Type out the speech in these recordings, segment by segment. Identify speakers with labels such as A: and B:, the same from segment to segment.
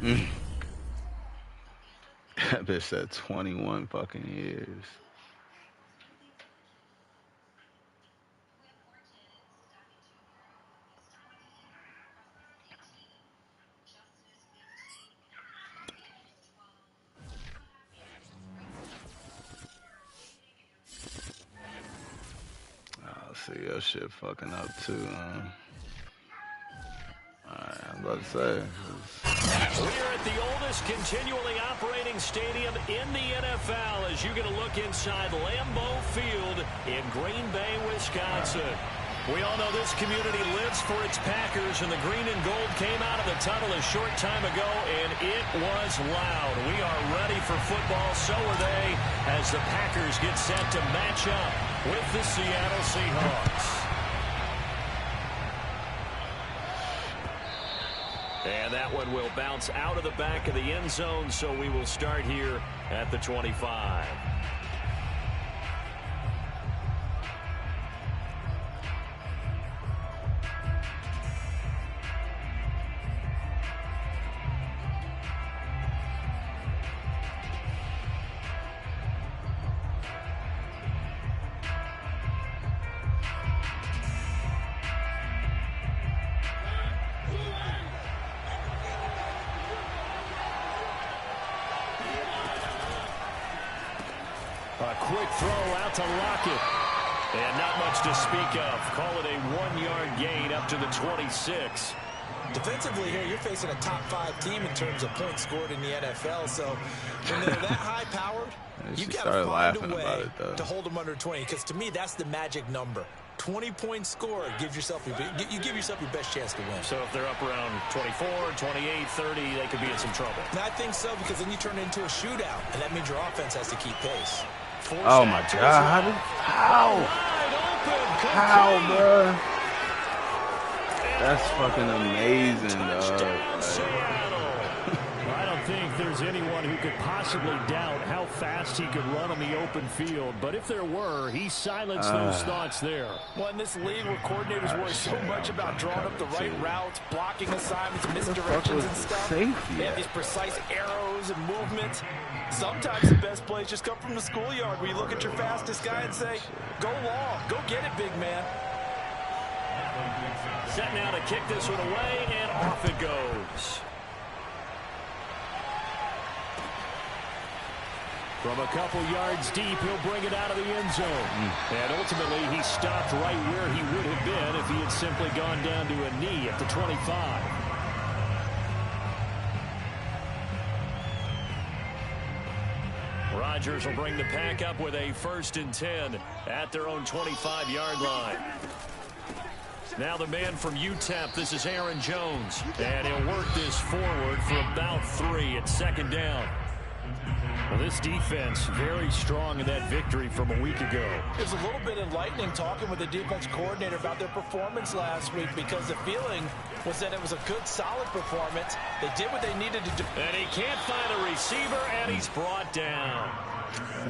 A: Mm. That bitch said 21 fucking years. Oh, see your shit fucking up too, Alright, I'm about to say.
B: We're at the oldest continually operating stadium in the NFL as you get a look inside Lambeau Field in Green Bay, Wisconsin. We all know this community lives for its Packers, and the green and gold came out of the tunnel a short time ago, and it was loud. We are ready for football, so are they, as the Packers get set to match up with the Seattle Seahawks. And that one will bounce out of the back of the end zone, so we will start here at the 25. A quick throw out to Lockett. And not much to speak of. Call it a 1-yard gain up to the 26.
C: Defensively here, you're facing a top-5 team in terms of points scored in the NFL. So when they're that high-powered, you've got to find a way to hold them under 20. Because to me, that's the magic number. 20 points scored gives yourself you give yourself your best chance to win.
B: So if they're up around 24, 28, 30, they could be in some trouble.
C: And I think so, because then you turn it into a shootout, and that means your offense has to keep pace.
A: Oh my God! How, bro? That's fucking amazing, dog.
B: I don't think there's anyone who could possibly doubt how fast he could run on the open field. But if there were, he silenced those thoughts there.
C: Well, in this league where coordinators worry so much about drawing up the right routes, blocking assignments, misdirections and stuff, they have these precise arrows and movements. Sometimes the best plays just come from the schoolyard where you look at your fastest guy and say, go long, go get it, big man.
B: Set now to kick this one away, and off it goes. From a couple yards deep, he'll bring it out of the end zone. And ultimately, he stopped right where he would have been if he had simply gone down to a knee at the 25. Rodgers will bring the pack up with a 1st and 10 at their own 25-yard line. Now the man from UTEP, this is Aaron Jones. And he'll work this forward for about 3 at 2nd down. Well, this defense very strong in that victory from a week ago.
C: It was a little bit enlightening talking with the defense coordinator about their performance last week, because the feeling was that it was a good, solid performance. They did what they needed to do.
B: And he can't find a receiver, and he's brought down.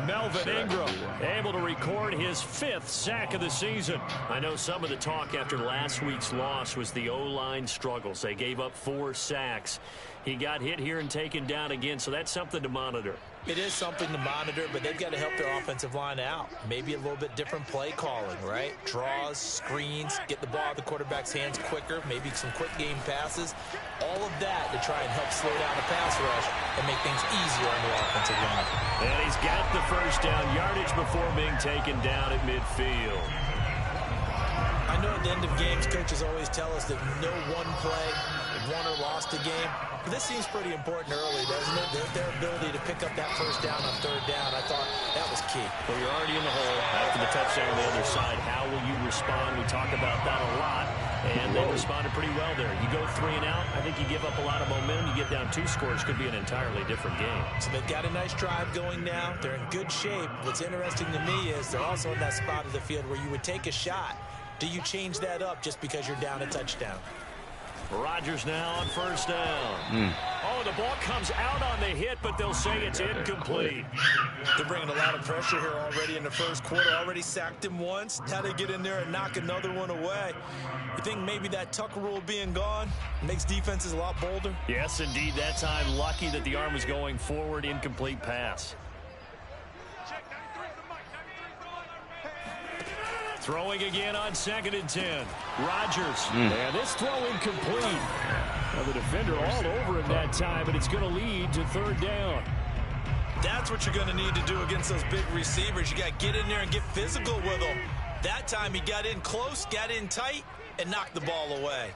B: Melvin Ingram able to record his 5th sack of the season. I know some of the talk after last week's loss was the O-line struggles. They gave up 4 sacks. He got hit here and taken down again, so that's something to monitor.
C: It is something to monitor, but they've got to help their offensive line out. Maybe a little bit different play calling, right? Draws, screens, get the ball out of the quarterback's hands quicker, maybe some quick game passes. All of that to try and help slow down the pass rush and make things easier on the offensive line.
B: And he's got the 1st down yardage before being taken down at midfield.
C: I know at the end of games, coaches always tell us that no one play won or lost a game. But this seems pretty important early, doesn't it? Their ability to pick up that 1st down on 3rd down, I thought that was key.
B: Well, you're already in the hole after the touchdown on the other side. How will you respond? We talk about that a lot, and they responded pretty well there. You go 3 and out, I think you give up a lot of momentum. You get down 2 scores, could be an entirely different game.
C: So they've got a nice drive going now. They're in good shape. What's interesting to me is they're also in that spot of the field where you would take a shot. Do you change that up just because you're down a touchdown?
B: Rodgers now on 1st down. Oh, the ball comes out on the hit, but they'll say it's incomplete.
C: They're bringing a lot of pressure here already in the first quarter. Already sacked him once. Now they get in there and knock another one away. You think maybe that Tucker rule being gone makes defenses a lot bolder?
B: Yes, indeed. That time, lucky that the arm was going forward. Incomplete pass. Throwing again on 2nd and 10. Rodgers. And this throw incomplete. Well, the defender all over him that time, but it's going to lead to 3rd down.
C: That's what you're going to need to do against those big receivers. You got to get in there and get physical with them. That time he got in close, got in tight, and knocked the ball away.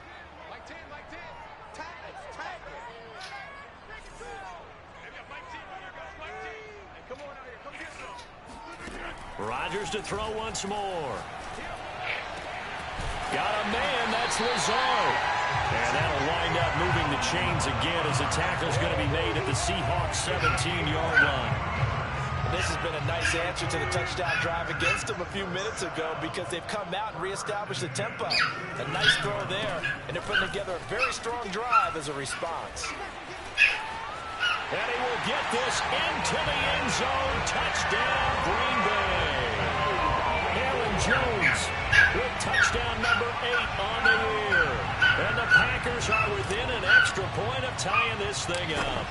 B: Rodgers to throw once more. Got a man, that's Lazard. And that'll wind up moving the chains again as the tackle's going to be made at the Seahawks 17-yard line.
C: And this has been a nice answer to the touchdown drive against them a few minutes ago because they've come out and reestablished the tempo. A nice throw there, and they're putting together a very strong drive as a response.
B: And he will get this into the end zone. Touchdown, Green Bay. Aaron Jones with touchdown number 8 on the year. And the Packers are within an extra point of tying this thing up.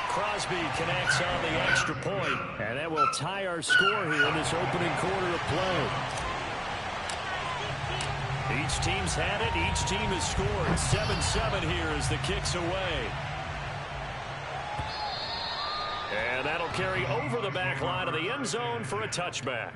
B: Crosby connects on the extra point, and that will tie our score here in this opening quarter of play. Each team's had it. Each team has scored. 7-7 here as the kick's away. And that'll carry over the back line of the end zone for a touchback.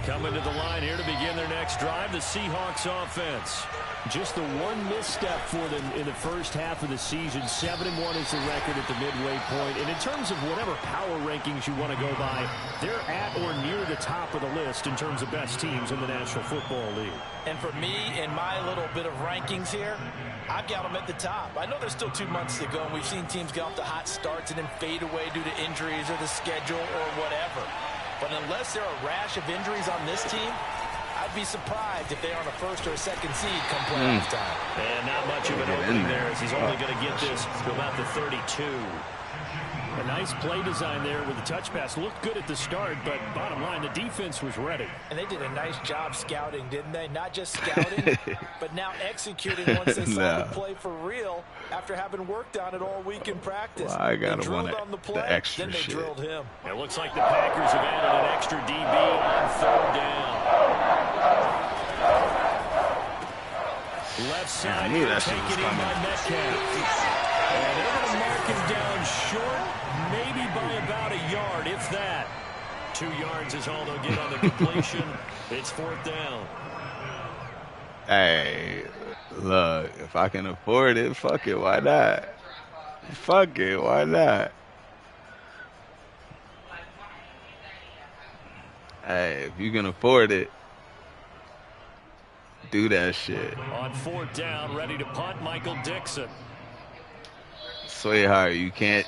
B: Coming to the line here to begin their next drive, the Seahawks offense. Just the one misstep for them in the first half of the season. 7-1 is the record at the midway point. And in terms of whatever power rankings you want to go by, they're at or near the top of the list in terms of best teams in the National Football League.
C: And for me, in my little bit of rankings here, I've got them at the top. I know there's still 2 months to go, and we've seen teams get off to hot starts and then fade away due to injuries or the schedule or whatever. But unless there are a rash of injuries on this team, I'd be surprised if they're on a 1st or a 2nd seed come playoff time.
B: And not much of an opening there as he's only going to get this to about the 32. A nice play design there with the touch pass. Looked good at the start, but bottom line, the defense was ready.
C: And they did a nice job scouting, didn't they? Not just scouting, but now executing once they saw the play for real after having worked on it all week in practice.
A: Well, I got
C: they drilled on the play,
A: extra
C: then they
A: shit.
C: drilled him.
B: It looks like the Packers have added an extra DB on 3rd down. Left side here, taken in by Metcalf. And they're going to mark him down short, maybe by about a yard, if that. 2 yards is all they'll get on the completion. It's 4th down.
A: Hey, look, if I can afford it, fuck it, why not? Fuck it, why not? Hey, if you can afford it, do that shit.
B: On 4th down, ready to punt, Michael Dixon.
A: Sweetheart, you can't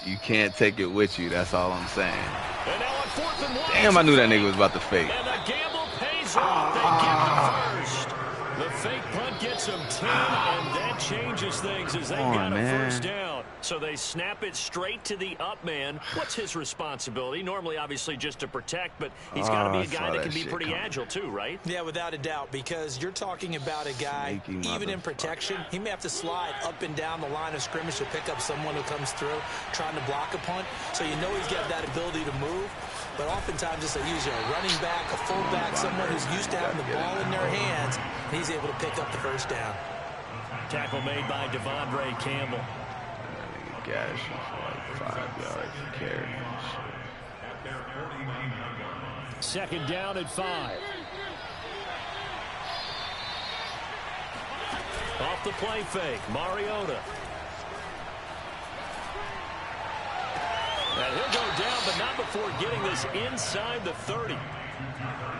A: take it with you. That's all I'm saying.
B: And now on 4th and 1.
A: Damn, I knew that nigga was about to fake.
B: And the gamble pays off. They get the first. The fake punt gets them 10, and that changes things as they've got a 1st down. So they snap it straight to the up man. What's his responsibility? Normally, obviously, just to protect, but he's got to be a guy that can be pretty agile too, right?
C: Yeah, without a doubt, because you're talking about a guy, even in protection, he may have to slide up and down the line of scrimmage to pick up someone who comes through trying to block a punt. So you know he's got that ability to move. But oftentimes it's usually a running back, a fullback, someone who's used to having the ball in their hands, and he's able to pick up the 1st down.
B: Tackle made by Devondre Campbell.
A: Gash for like 5 yards carry.
B: 2nd down at 5. Off the play fake, Mariota. And he'll go down, but not before getting this inside the 30.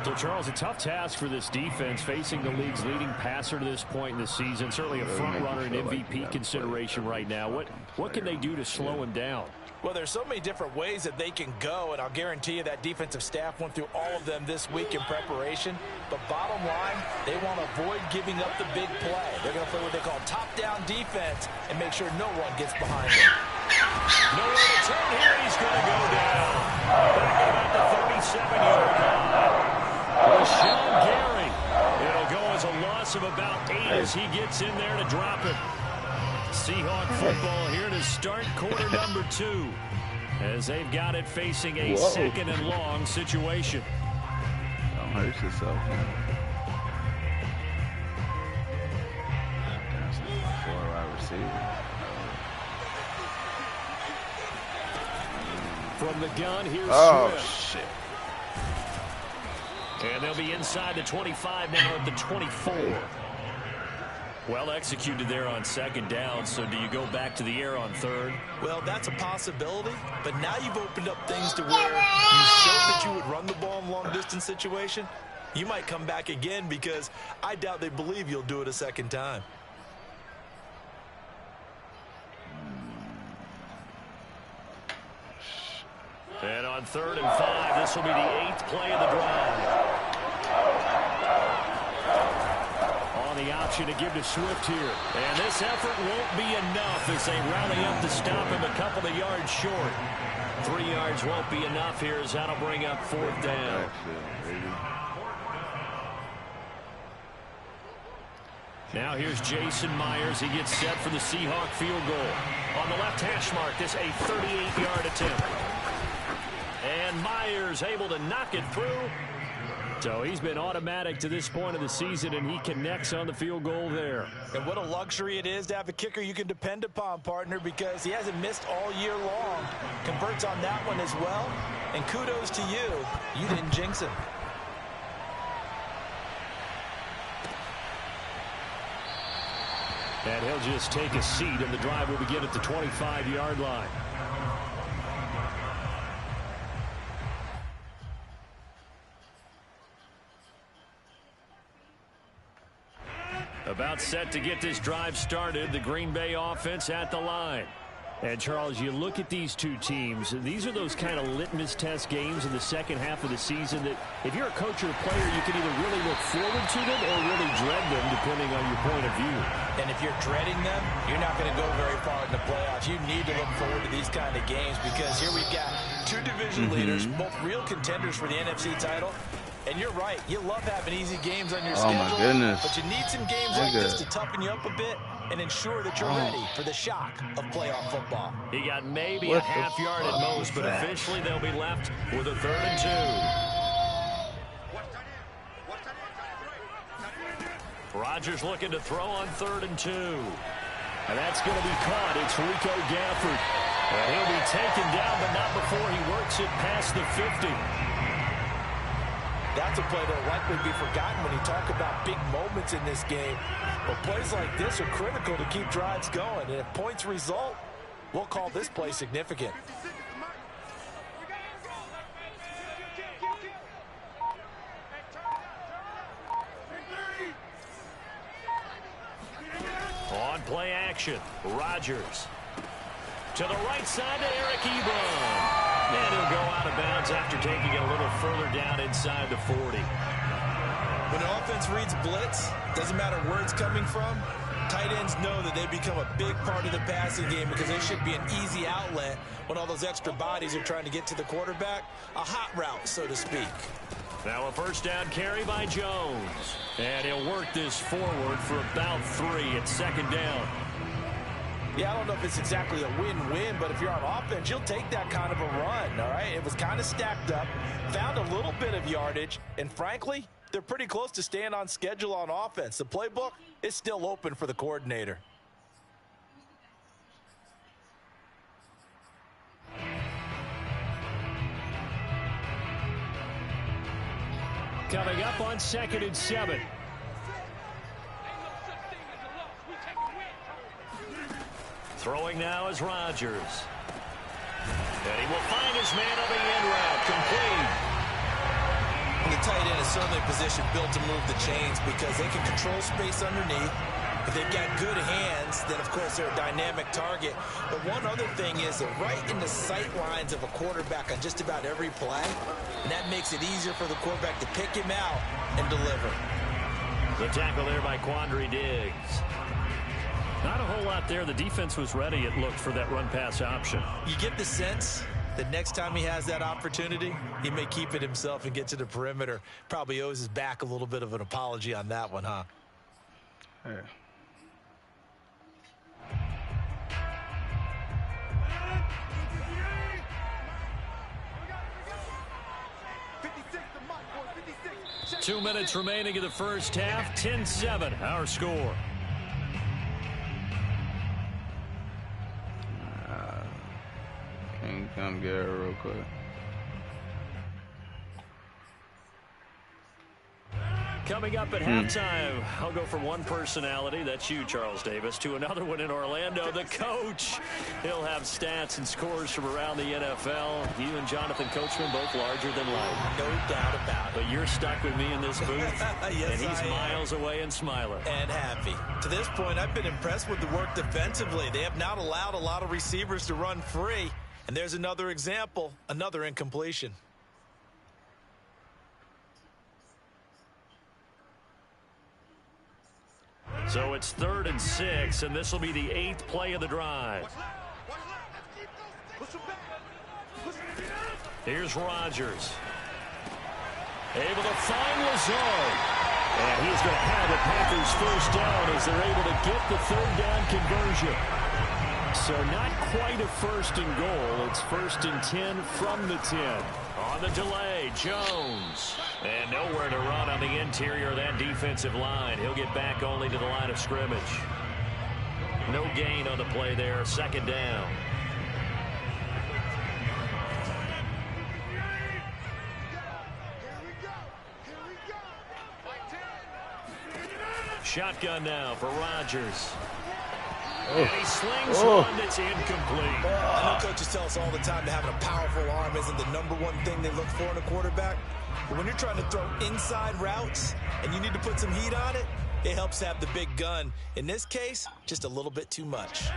B: So, Charles, a tough task for this defense facing the league's leading passer to this point in the season. Certainly a front runner and MVP consideration right now. What can they do to slow him down?
C: Well, there's so many different ways that they can go, and I'll guarantee you that defensive staff went through all of them this week in preparation. But bottom line, they want to avoid giving up the big play. They're going to play what they call top-down defense and make sure no one gets behind them.
B: Nowhere to turn here. He's going to go down. Back at about the 37-yard line. Sean Gary. It'll go as a loss of about 8 as he gets in there to drop it. Seahawk football here to start quarter number 2 as they've got it facing a second and long situation.
A: Don't hurt yourself, man. That's a 4-wide receiver.
B: From the gun, here's Swift.
A: Shit.
B: And they'll be inside the 25 now at the 24. Well executed there on second down, so do you go back to the air on third?
C: Well, that's a possibility, but now you've opened up things to where you showed that you would run the ball in long-distance situation. You might come back again because I doubt they believe you'll do it a second time.
B: And on 3rd and 5, this will be the 8th play of the drive. The option to give to Swift here. And this effort won't be enough as they rally up to stop him a couple of yards short. 3 yards won't be enough here as that'll bring up 4th down. Now here's Jason Myers. He gets set for the Seahawk field goal. On the left hash mark, this a 38-yard attempt. And Myers able to knock it through. So he's been automatic to this point of the season, and he connects on the field goal there.
C: And what a luxury it is to have a kicker you can depend upon, partner, because he hasn't missed all year long. Converts on that one as well. And kudos to you. You didn't jinx him.
B: And he'll just take a seat, and the drive will begin at the 25-yard line. About set to get this drive started, the Green Bay offense at the line. And, Charles, you look at these two teams, and these are those kind of litmus test games in the second half of the season that if you're a coach or a player, you can either really look forward to them or really dread them, depending on your point of view.
C: And if you're dreading them, you're not going to go very far in the playoffs. You need to look forward to these kind of games because here we've got two division leaders, both real contenders for the NFC title. And you're right. You love having easy games on your schedule.
A: Oh, my goodness.
C: But you need some games like this to toughen you up a bit and ensure that you're ready for the shock of playoff football.
B: He got maybe a half yard at most, but officially they'll be left with a 3rd and 2. Rodgers looking to throw on 3rd and 2. And that's going to be caught. It's Rico Gafford. And he'll be taken down, but not before he works it past the 50.
C: That's a play that will likely be forgotten when you talk about big moments in this game. But plays like this are critical to keep drives going. And if points result, we'll call this play significant.
B: On play action, Rodgers. To the right side to Eric Ebron. And he'll go out of bounds after taking it a little further down inside the 40.
C: When an offense reads blitz, doesn't matter where it's coming from, tight ends know that they become a big part of the passing game because they should be an easy outlet when all those extra bodies are trying to get to the quarterback. A hot route, so to speak.
B: Now a first down carry by Jones. And he'll work this forward for about 3 at 2nd down.
C: Yeah, I don't know if it's exactly a win-win, but if you're on offense, you'll take that kind of a run, all right? It was kind of stacked up, found a little bit of yardage, and frankly, they're pretty close to staying on schedule on offense. The playbook is still open for the coordinator.
B: Coming up on 2nd and 7. Throwing now is Rodgers. And he will find his man on the end route, complete.
C: tight end is certainly a position built to move the chains because they can control space underneath. If they've got good hands, then, of course, they're a dynamic target. But one other thing is they're right in the sight lines of a quarterback on just about every play, and that makes it easier for the quarterback to pick him out and deliver.
B: The tackle there by Quandre Diggs. Not a whole lot there. The defense was ready, it looked, for that run-pass option.
C: You get the sense that next time he has that opportunity, he may keep it himself and get to the perimeter. Probably owes his back a little bit of an apology on that one, huh?
A: Yeah.
B: Two minutes remaining in the first half. 10-7, our score.
A: Can you come get her real quick?
B: Coming up at halftime, I'll go from one personality, that's you, Charles Davis, to another one in Orlando, the coach. He'll have stats and scores from around the NFL. You and Jonathan Coachman, both larger than life.
C: No doubt about it.
B: But you're stuck with me in this booth,
C: yes,
B: and he's miles away and smiling.
C: And happy. To this point, I've been impressed with the work defensively. They have not allowed a lot of receivers to run free. And there's another example, another incompletion.
B: So it's 3rd and 6, and this will be the 8th play of the drive. Here's Rodgers. Able to find Lazard. And he's going to have the Packers first down as they're able to get the 3rd down conversion. So not quite a 1st and goal. It's 1st and 10 from the 10. On the delay, Jones. And nowhere to run on the interior of that defensive line. He'll get back only to the line of scrimmage. No gain on the play there. 2nd down. Shotgun now for Rodgers. And he slings one that's incomplete.
C: I know coaches tell us all the time that having a powerful arm isn't the #1 thing they look for in a quarterback. But when you're trying to throw inside routes and you need to put some heat on it, it helps have the big gun. In this case, just a little bit too much.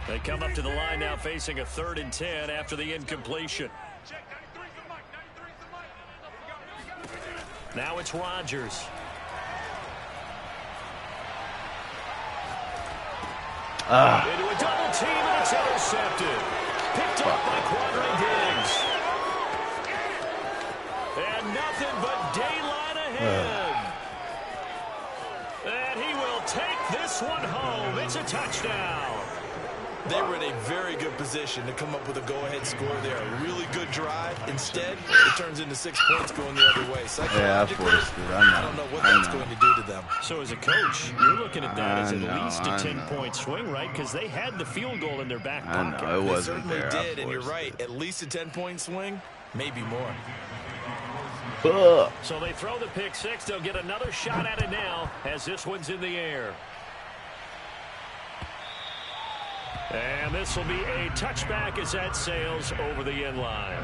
B: They come up to the line now facing a 3rd and 10 after the incompletion. Now it's Rodgers. Into a double team, and it's intercepted. Picked up by Quandre Diggs. And nothing but daylight ahead. And he will take this one home. It's a touchdown.
C: They were in a very good position to come up with a go-ahead score there. A really good drive. Instead, it turns into 6 points going the other way. Psychologically, I don't know what that's going to do to them.
B: So as a coach, you're looking at that as at least a 10-point swing, right? Because they had the field goal in their back pocket.
A: I know, it
C: They
A: wasn't
C: certainly
A: there.
C: did, and you're right. At least a 10-point swing, maybe more.
B: So they throw the pick six. They'll get another shot at it now as this one's in the air. And this will be a touchback as that sails over the end line.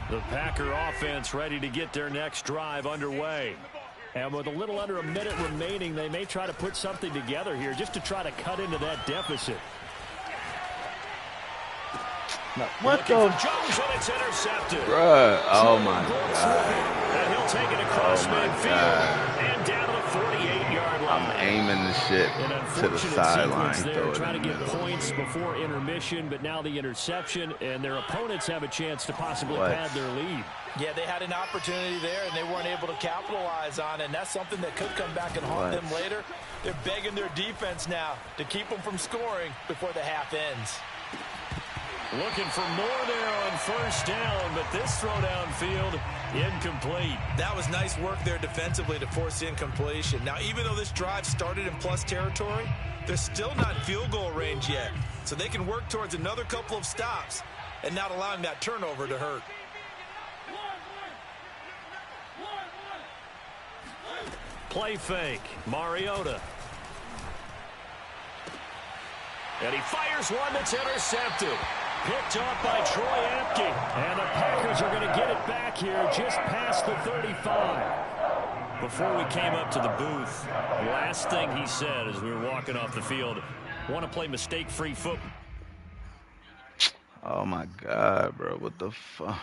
B: The Packer offense ready to get their next drive underway. And with a little under a minute remaining, they may try to put something together here just to try to cut into that deficit.
A: What the?
B: Jones, and it's intercepted.
A: Bruh. Oh my God.
B: And he'll take it across midfield and down to the 48-yard line.
A: I'm aiming the shit to the sideline.
B: They're trying to get points before intermission, but now the interception, and their opponents have a chance to possibly pad their lead.
C: Yeah, they had an opportunity there, and they weren't able to capitalize on it, and that's something that could come back and haunt them later. They're begging their defense now to keep them from scoring before the half ends.
B: Looking for more there on first down, but this throw downfield incomplete.
C: That was nice work there defensively to force the incompletion. Now, even though this drive started in plus territory, they're still not in field goal range yet. So they can work towards another couple of stops and not allowing that turnover to hurt.
B: Play fake. Mariota. And he fires one that's intercepted. Picked off by Troy Apke. And the Packers are going to get it back here just past the 35. Before we came up to the booth, the last thing he said as we were walking off the field, want to play mistake-free football.
A: Oh, my God, bro. What the fuck?